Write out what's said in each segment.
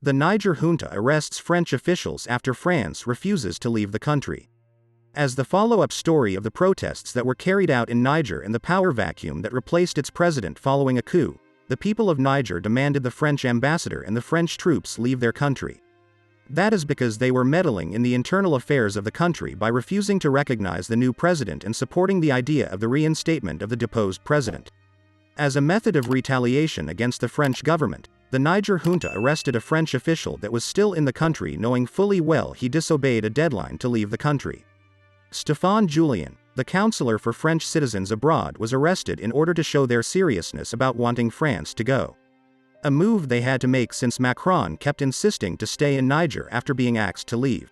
The Niger Junta arrests French officials after France refuses to leave the country. As the follow-up story of the protests that were carried out in Niger and the power vacuum that replaced its president following a coup, the people of Niger demanded the French ambassador and the French troops leave their country. That is because they were meddling in the internal affairs of the country by refusing to recognize the new president and supporting the idea of the reinstatement of the deposed president. As a method of retaliation against the French government, the Niger Junta arrested a French official that was still in the country knowing fully well he disobeyed a deadline to leave the country. Stephane Julien, the councilor for French citizens abroad, was arrested in order to show their seriousness about wanting France to go. A move they had to make since Macron kept insisting to stay in Niger after being asked to leave.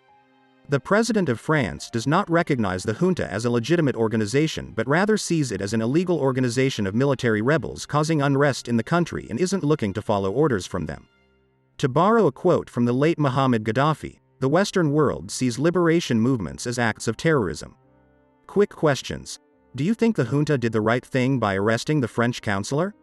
The President of France does not recognize the junta as a legitimate organization but rather sees it as an illegal organization of military rebels causing unrest in the country and isn't looking to follow orders from them. To borrow a quote from the late Mohammed Gaddafi, the Western world sees liberation movements as acts of terrorism. Quick questions. Do you think the junta did the right thing by arresting the French councillor?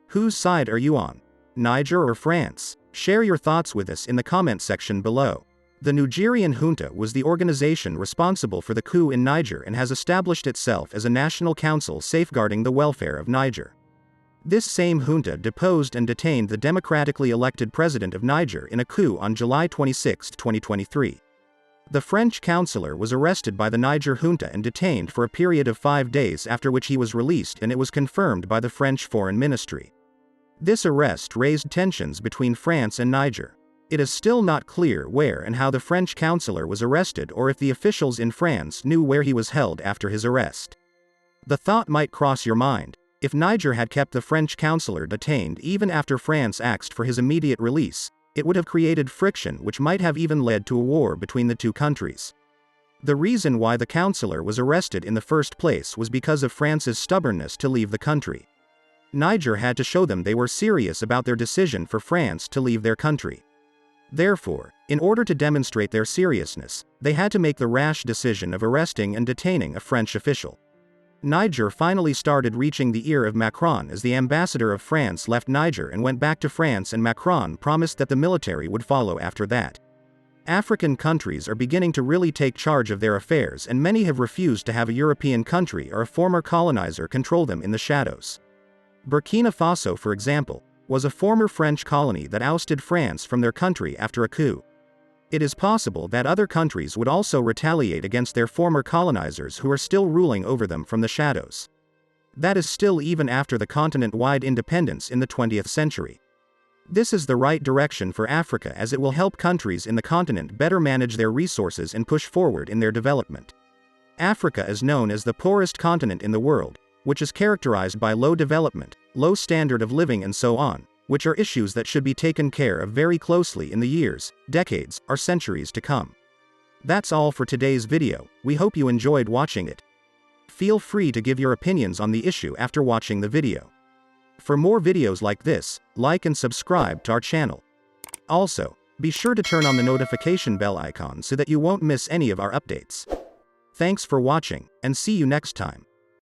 Whose side are you on? Niger or France? Share your thoughts with us in the comment section below. The Nigerian junta was the organization responsible for the coup in Niger and has established itself as a national council safeguarding the welfare of Niger. This same junta deposed and detained the democratically elected president of Niger in a coup on July 26, 2023. The French councillor was arrested by the Niger junta and detained for a period of 5 days, after which he was released, and it was confirmed by the French Foreign Ministry. This arrest raised tensions between France and Niger. It is still not clear where and how the French councillor was arrested or if the officials in France knew where he was held after his arrest. The thought might cross your mind: if Niger had kept the French councillor detained even after France asked for his immediate release, it would have created friction which might have even led to a war between the two countries. The reason why the councillor was arrested in the first place was because of France's stubbornness to leave the country. Niger had to show them they were serious about their decision for France to leave their country. Therefore, in order to demonstrate their seriousness, they had to make the rash decision of arresting and detaining a French official. Niger finally started reaching the ear of Macron as the ambassador of France left Niger and went back to France, and Macron promised that the military would follow after that. African countries are beginning to really take charge of their affairs, and many have refused to have a European country or a former colonizer control them in the shadows. Burkina Faso, for example, was a former French colony that ousted France from their country after a coup. It is possible that other countries would also retaliate against their former colonizers who are still ruling over them from the shadows. That is still even after the continent-wide independence in the 20th century. This is the right direction for Africa, as it will help countries in the continent better manage their resources and push forward in their development. Africa is known as the poorest continent in the world, which is characterized by low development, low standard of living and so on, which are issues that should be taken care of very closely in the years, decades, or centuries to come. That's all for today's video. We hope you enjoyed watching it. Feel free to give your opinions on the issue after watching the video. For more videos like this, like and subscribe to our channel. Also, be sure to turn on the notification bell icon so that you won't miss any of our updates. Thanks for watching, and see you next time.